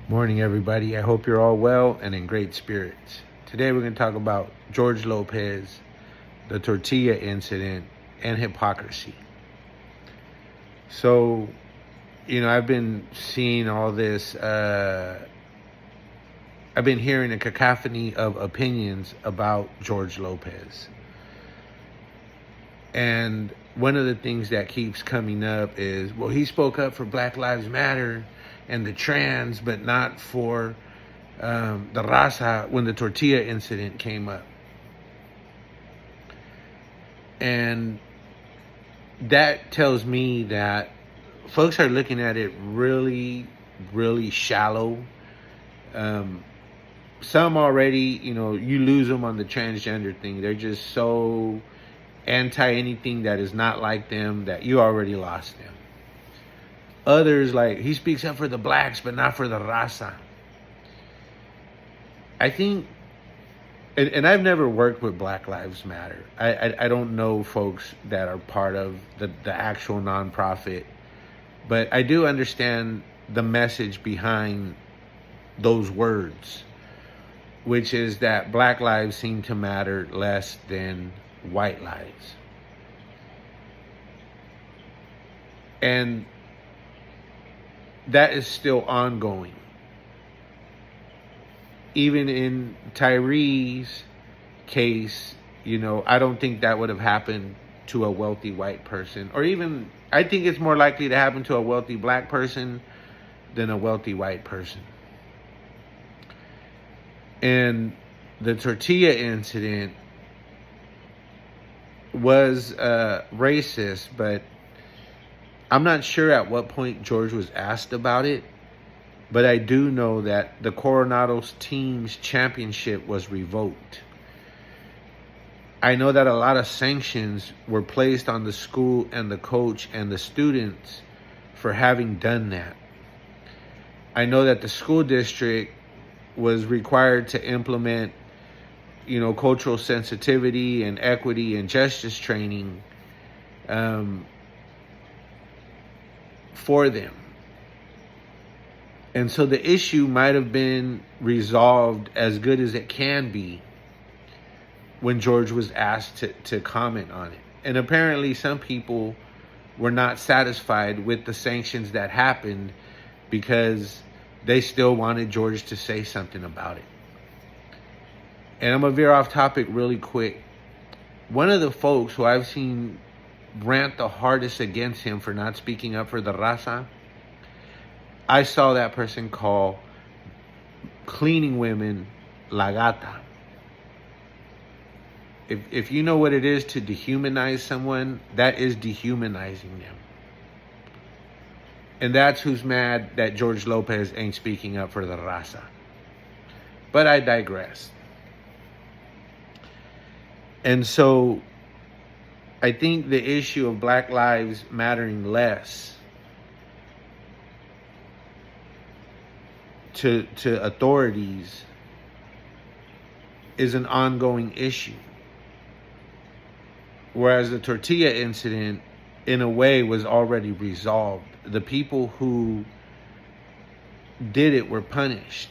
Morning, everybody. I hope you're all well and in great spirits. Today, we're going to talk about George Lopez, the Tortilla Incident, and hypocrisy. So, I've been seeing all this. I've been hearing a cacophony of opinions about George Lopez. And one of the things that keeps coming up is, well, he spoke up for Black Lives Matter and the trans, but not for the raza when the Tortilla Incident came up. And that tells me that folks are looking at it really, really shallow. Some already, you lose them on the transgender thing. They're just so anti anything that is not like them that you already lost them. Others, like, he speaks up for the blacks, but not for the raza. I think, and I've never worked with Black Lives Matter. I don't know folks that are part of the actual nonprofit, but I do understand the message behind those words, which is that Black lives seem to matter less than white lives. And that is still ongoing. Even in Tyree's case, I don't think that would have happened to a wealthy white person. Or even, I think it's more likely to happen to a wealthy black person than a wealthy white person. And the Tortilla Incident was racist, but I'm not sure at what point George was asked about it, but I do know that the Coronado's team's championship was revoked. I know that a lot of sanctions were placed on the school and the coach and the students for having done that. I know that the school district was required to implement, cultural sensitivity and equity and justice training for them. And so the issue might have been resolved as good as it can be when George was asked to comment on it. And apparently some people were not satisfied with the sanctions that happened because they still wanted George to say something about it. And I'm going to veer off topic really quick. One of the folks who I've seen rant the hardest against him for not speaking up for the raza, I saw that person call cleaning women la gata. If you know what it is to dehumanize someone, that is dehumanizing them. And that's who's mad that George Lopez ain't speaking up for the raza. But I digress. And so I think the issue of Black lives mattering less to authorities is an ongoing issue. Whereas the Tortilla Incident, in a way, was already resolved. The people who did it were punished.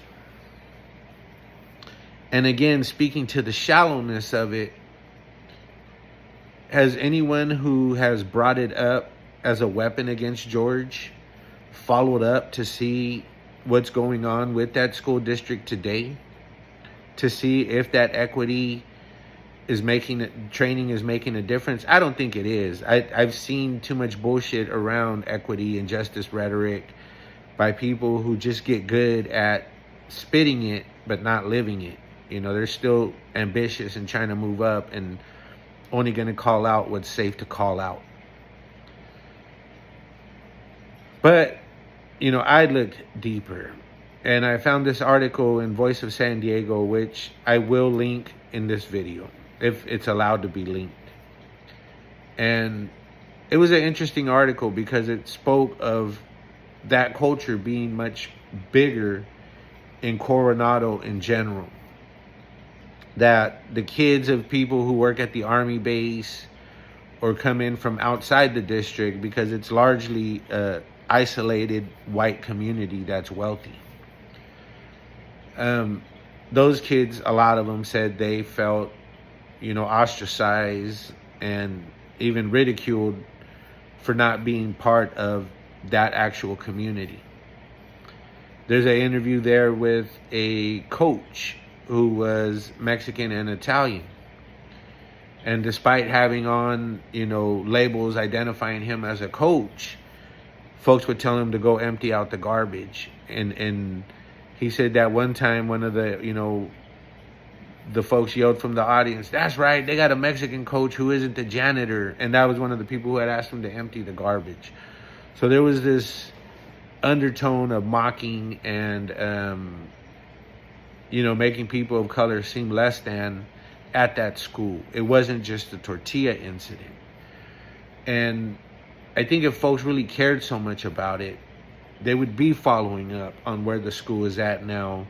And again, speaking to the shallowness of it, has anyone who has brought it up as a weapon against George followed up to see what's going on with that school district today? To see if that equity is training is making a difference? I don't think it is. I've seen too much bullshit around equity and justice rhetoric by people who just get good at spitting it but not living it. They're still ambitious and trying to move up and only going to call out what's safe to call out. But, I looked deeper and I found this article in Voice of San Diego, which I will link in this video if it's allowed to be linked. And it was an interesting article because it spoke of that culture being much bigger in Coronado in general. That the kids of people who work at the Army base or come in from outside the district, because it's largely a isolated white community that's wealthy. Um, those kids, a lot of them said they felt, ostracized and even ridiculed for not being part of that actual community. There's an interview there with a coach who was Mexican and Italian. And despite having on, labels identifying him as a coach, folks would tell him to go empty out the garbage. And he said that one time one of the folks yelled from the audience, "That's right, they got a Mexican coach who isn't the janitor." And that was one of the people who had asked him to empty the garbage. So there was this undertone of mocking and, making people of color seem less than at that school. It wasn't just the Tortilla Incident. And I think if folks really cared so much about it, they would be following up on where the school is at now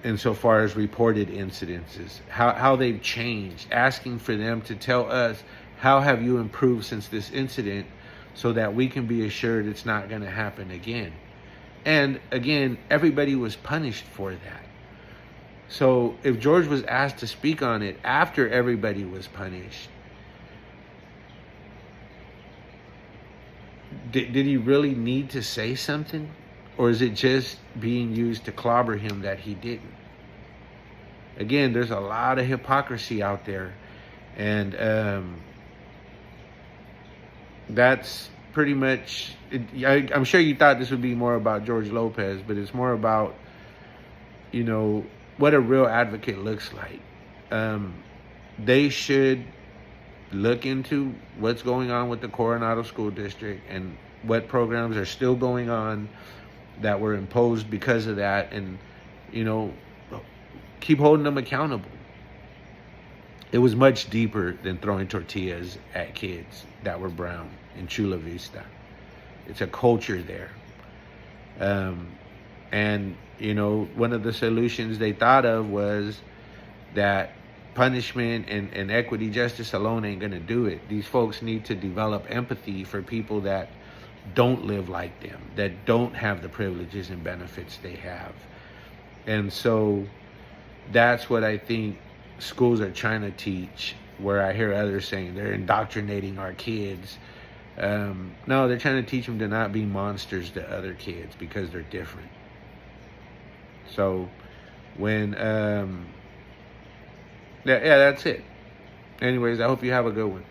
insofar as reported incidences, how they've changed, asking for them to tell us, how have you improved since this incident, so that we can be assured it's not going to happen again. And again, everybody was punished for that. So if George was asked to speak on it after everybody was punished, did he really need to say something? Or is it just being used to clobber him that he didn't? Again, there's a lot of hypocrisy out there. And that's pretty much it. I'm sure you thought this would be more about George Lopez, but it's more about, what a real advocate looks like. They should look into what's going on with the Coronado School District and what programs are still going on that were imposed because of that, and keep holding them accountable. It was much deeper than throwing tortillas at kids that were brown in Chula Vista. It's a culture there. And one of the solutions they thought of was that punishment and equity justice alone ain't gonna do it. These folks need to develop empathy for people that don't live like them, that don't have the privileges and benefits they have. And so that's what I think schools are trying to teach, where I hear others saying they're indoctrinating our kids. No, they're trying to teach them to not be monsters to other kids because they're different. So when, yeah, that's it. Anyways, I hope you have a good one.